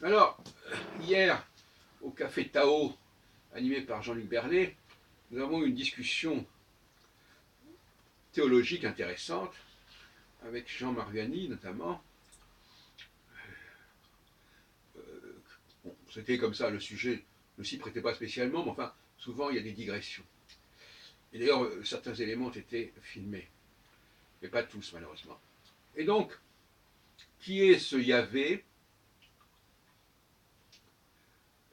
Alors, hier, au Café Tao, animé par Jean-Luc Berlet, nous avons eu une discussion théologique intéressante, avec Jean Mariani notamment. Bon, c'était comme ça, le sujet ne s'y prêtait pas spécialement, mais enfin, souvent il y a des digressions. Et d'ailleurs, certains éléments ont été filmés, mais pas tous malheureusement. Et donc, qui est ce Yahvé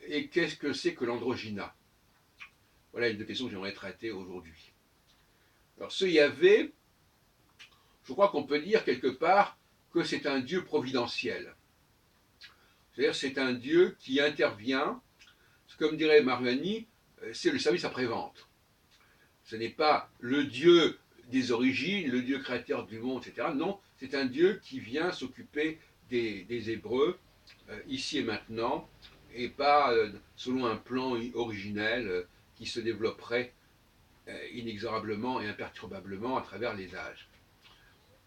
et qu'est-ce que c'est que l'androgyna? Voilà une des questions que j'aimerais traiter aujourd'hui. Alors, ce Yahvé, je crois qu'on peut dire quelque part que c'est un Dieu providentiel. C'est-à-dire c'est un Dieu qui intervient, comme dirait Mariani, c'est le service après-vente. Ce n'est pas le Dieu des origines, le Dieu créateur du monde, etc. Non, c'est un Dieu qui vient s'occuper des Hébreux, ici et maintenant, et pas selon un plan originel qui se développerait inexorablement et imperturbablement à travers les âges.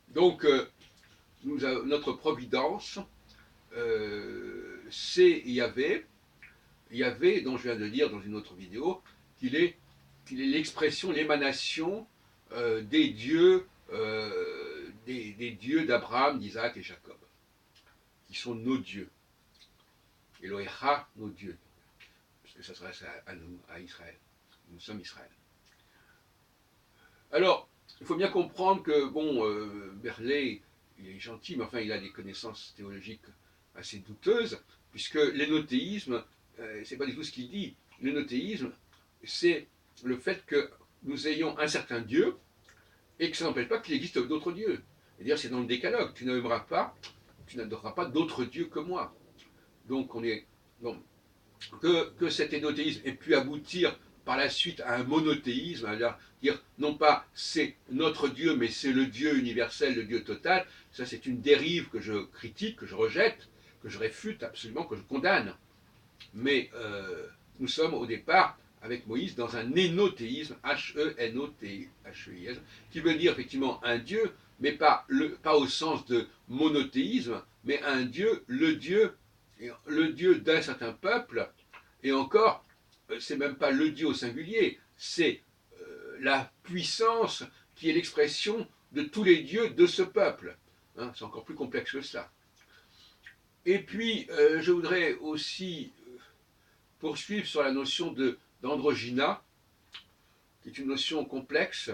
Donc, notre providence, c'est Yahvé, Yahvé, dont je viens de dire dans une autre vidéo, qu'il est l'expression, l'émanation des dieux d'Abraham, d'Isaac et Jacob, qui sont nos dieux. Elohecha, nos dieux, parce que ça s'adresse à nous, à Israël. Nous sommes Israël. Alors, il faut bien comprendre que, bon, Berlet, il est gentil, mais enfin, il a des connaissances théologiques assez douteuses, puisque l'énothéisme, c'est pas du tout ce qu'il dit. L'énothéisme, c'est le fait que nous ayons un certain Dieu et que ça n'empêche pas qu'il existe d'autres dieux. C'est-à-dire, c'est dans le décalogue. Tu n'aimeras pas, tu n'adoreras pas d'autres dieux que moi. Donc, donc que cet énothéisme ait pu aboutir par la suite à un monothéisme, à dire non pas c'est notre Dieu, mais c'est le Dieu universel, le Dieu total, ça c'est une dérive que je critique, que je rejette, que je réfute absolument, que je condamne. Mais nous sommes au départ, avec Moïse, dans un énothéisme, H-E-N-O-T-H-E-I-S, qui veut dire effectivement un Dieu, mais pas au sens de monothéisme, mais un Dieu, le Dieu d'un certain peuple, et encore, c'est même pas le Dieu au singulier, c'est la puissance qui est l'expression de tous les dieux de ce peuple. Hein, c'est encore plus complexe que cela. Et puis, je voudrais aussi poursuivre sur la notion d'androgyna, qui est une notion complexe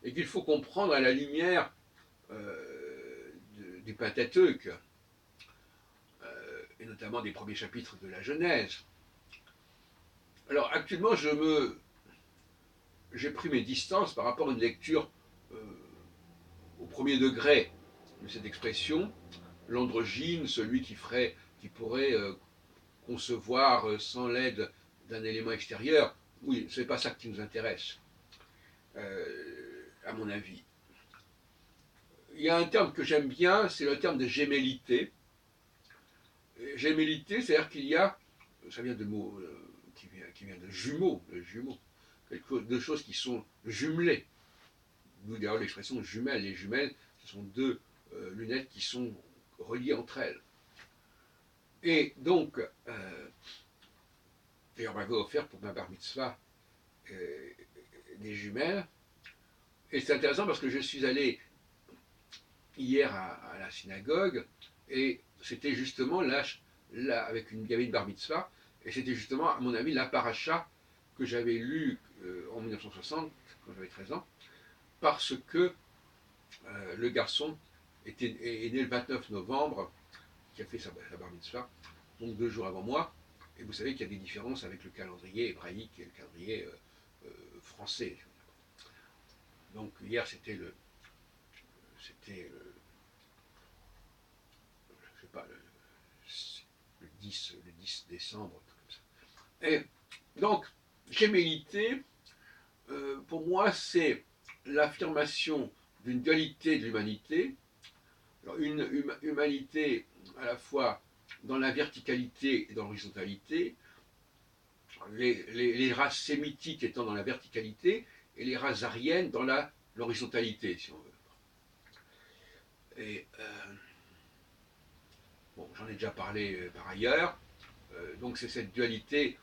et qu'il faut comprendre à la lumière du Pentateuque, et notamment des premiers chapitres de la Genèse. Alors actuellement, j'ai pris mes distances par rapport à une lecture euh, au premier degré de cette expression, l'androgyne, celui qui pourrait concevoir sans l'aide d'un élément extérieur. Oui, ce n'est pas ça qui nous intéresse, à mon avis. Il y a un terme que j'aime bien, c'est le terme de gémellité. Gémellité, c'est-à-dire qu'il y a, ça vient de mots qui vient de jumeaux, le jumeau, deux choses qui sont jumelées. D'où d'ailleurs l'expression jumelle. Les jumelles, ce sont deux lunettes qui sont reliées entre elles. Et donc, d'ailleurs, on m'avait offert pour ma bar mitzvah des jumelles. Et c'est intéressant parce que je suis allé hier à la synagogue et c'était justement là, il y avait une bar mitzvah et c'était justement, à mon avis, la paracha que j'avais lue en 1960, quand j'avais 13 ans, parce que le garçon est né le 29 novembre, qui a fait sa bar mitzvah, donc 2 jours avant moi. Et vous savez qu'il y a des différences avec le calendrier hébraïque et le calendrier français. Donc hier c'était je sais pas, le 10 décembre, comme ça. Et donc, gémellité, pour moi, c'est l'affirmation d'une dualité de l'humanité, une humanité à la fois dans la verticalité et dans l'horizontalité, les races sémitiques étant dans la verticalité et les races ariennes dans l'horizontalité, si on veut. Et Bon, j'en ai déjà parlé par ailleurs. Donc c'est cette dualité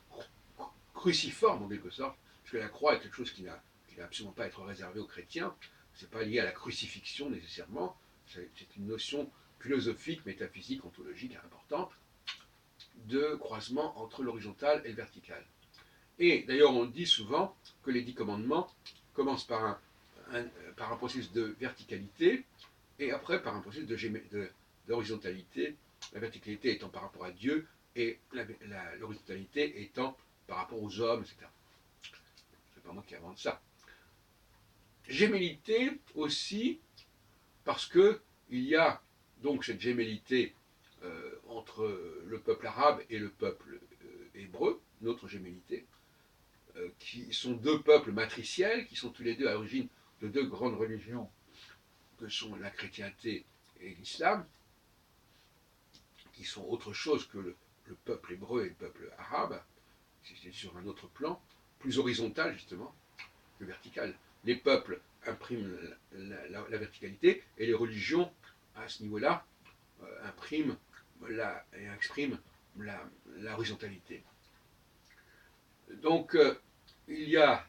cruciforme en quelque sorte, parce que la croix est quelque chose qui n'a absolument pas à être réservé aux chrétiens. C'est pas lié à la crucifixion nécessairement. C'est une notion philosophique, métaphysique, ontologique importante de croisement entre l'horizontal et le vertical. Et d'ailleurs, on dit souvent que les 10 commandements commencent par un processus de verticalité et après par un processus d'horizontalité, la verticalité étant par rapport à Dieu et l'horizontalité étant par rapport aux hommes, etc. C'est pas moi qui invente ça. Gémellité aussi, parce que il y a donc cette gémellité entre le peuple arabe et le peuple hébreu, notre gémellité, qui sont deux peuples matriciels, qui sont tous les deux à l'origine de deux grandes religions que sont la chrétienté et l'islam, qui sont autre chose que le peuple hébreu et le peuple arabe, c'est sur un autre plan, plus horizontal justement que vertical. Les peuples impriment la verticalité et les religions, à ce niveau-là, impriment et expriment l'horizontalité. Donc, il y a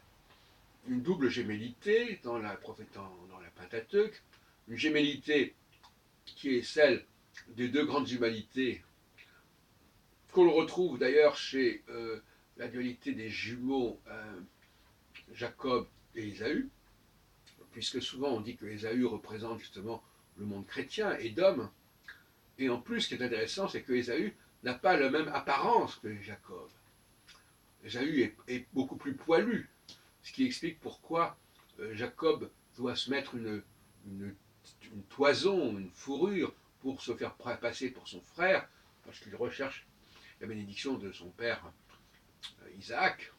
une double gémellité dans la Pentateuque, une gémellité qui est celle des deux grandes humanités, qu'on retrouve d'ailleurs chez la dualité des jumeaux Jacob et Ésaü, puisque souvent on dit que Ésaü représente justement le monde chrétien et d'hommes, et en plus ce qui est intéressant c'est que Ésaü n'a pas la même apparence que Jacob. Ésaü est beaucoup plus poilu, ce qui explique pourquoi Jacob doit se mettre une toison, une fourrure, pour se faire passer pour son frère, parce qu'il recherche la bénédiction de son père Isaac,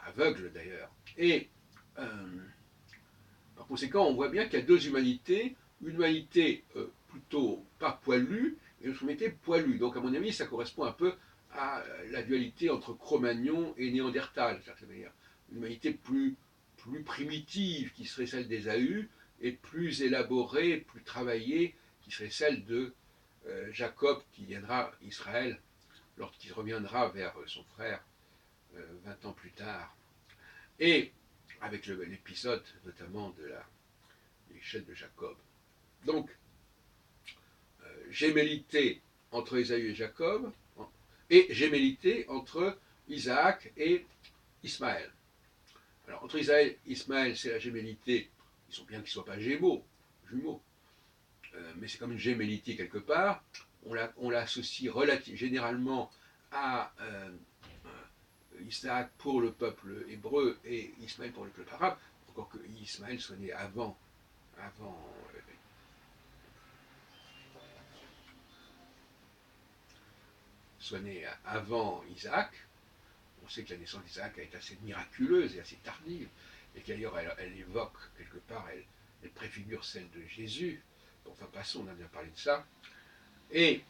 aveugle d'ailleurs. Et par conséquent, on voit bien qu'il y a deux humanités, une humanité plutôt pas poilue et une humanité poilue. Donc à mon avis, ça correspond un peu à la dualité entre Cro-Magnon et Néandertal, d'une certaine manière. Une humanité plus primitive qui serait celle d'Ésaü et plus élaborée, plus travaillée qui serait celle de Jacob qui viendra Israël lorsqu'il reviendra vers son frère 20 ans plus tard. Et avec l'épisode notamment de l'échelle de Jacob. Donc, gémellité entre Ésaü et Jacob, et gémellité entre Isaac et Ismaël. Alors, entre Isaac et Ismaël, c'est la gémellité, ils sont bien qu'ils ne soient pas jumeaux, mais c'est comme une gémellité quelque part. On l'associe généralement à Isaac pour le peuple hébreu et Ismaël pour le peuple arabe, encore que Ismaël soit né avant soit né avant Isaac. On sait que la naissance d'Isaac a été assez miraculeuse et assez tardive, et qu'ailleurs elle évoque quelque part, elle préfigure celle de Jésus. Bon, enfin passons, on a déjà parlé de ça. Et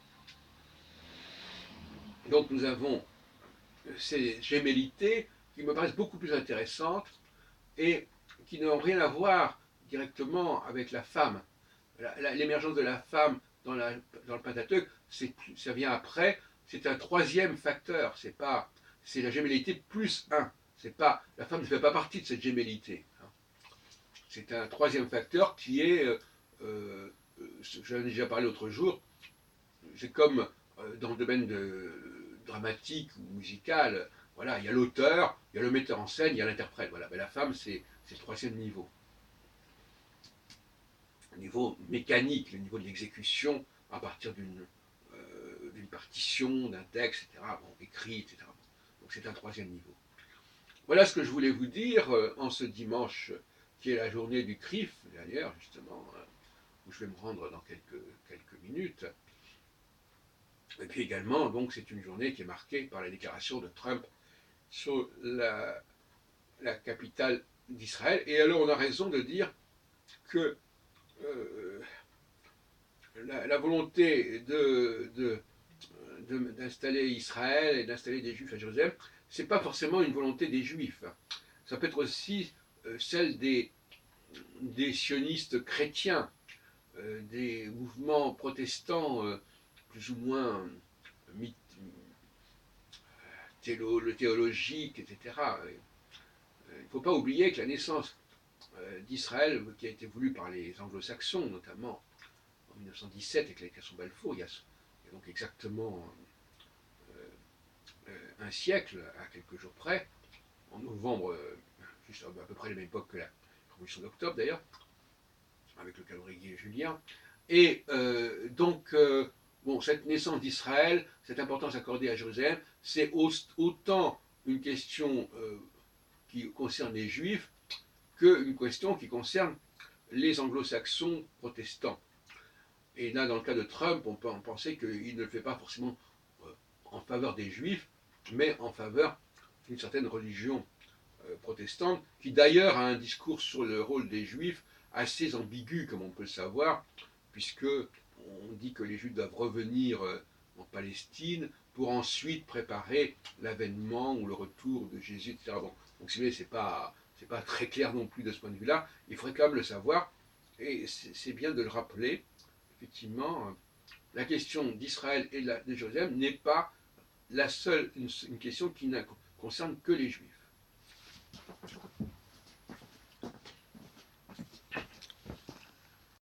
donc nous avons ces gémellités qui me paraissent beaucoup plus intéressantes et qui n'ont rien à voir directement avec la femme. L'émergence de la femme dans le Pentateuque, ça vient après, c'est un troisième facteur, c'est la gémellité plus 1. La femme ne fait pas partie de cette gémellité. C'est un troisième facteur qui est, j'en ai déjà parlé l'autre jour, c'est comme dans le domaine dramatique ou musical, voilà, il y a l'auteur, il y a le metteur en scène, il y a l'interprète. Voilà. Mais la femme, c'est le troisième niveau. Le niveau mécanique, le niveau de l'exécution à partir d'une partition, d'un texte, etc., écrit, etc. Donc c'est un troisième niveau. Voilà ce que je voulais vous dire en ce dimanche qui est la journée du CRIF, d'ailleurs, justement, où je vais me rendre dans quelques minutes. Et puis également, donc, c'est une journée qui est marquée par la déclaration de Trump sur la capitale d'Israël. Et alors, on a raison de dire que la volonté d'installer Israël et d'installer des Juifs à Jérusalem, c'est pas forcément une volonté des Juifs. Ça peut être aussi celle des sionistes chrétiens, des mouvements protestants plus ou moins théologique, etc. Il ne faut pas oublier que la naissance d'Israël, qui a été voulue par les anglo-saxons, notamment en 1917 avec la déclaration Balfour, il y a donc exactement un siècle, à quelques jours près, en novembre, juste à peu près la même époque que la Révolution d'octobre d'ailleurs, avec le calendrier julien. Et bon, cette naissance d'Israël, cette importance accordée à Jérusalem, c'est autant une question qui concerne les Juifs qu'une question qui concerne les anglo-saxons protestants. Et là, dans le cas de Trump, on peut en penser qu'il ne le fait pas forcément en faveur des Juifs, mais en faveur d'une certaine religion protestante, qui d'ailleurs a un discours sur le rôle des Juifs assez ambigu, comme on peut le savoir, puisque on dit que les Juifs doivent revenir en Palestine pour ensuite préparer l'avènement ou le retour de Jésus, etc. Bon, donc si vous voulez, c'est pas très clair non plus de ce point de vue-là. Il faudrait quand même le savoir, et c'est bien de le rappeler. Effectivement, la question d'Israël et de Jérusalem n'est pas une question qui ne concerne que les Juifs.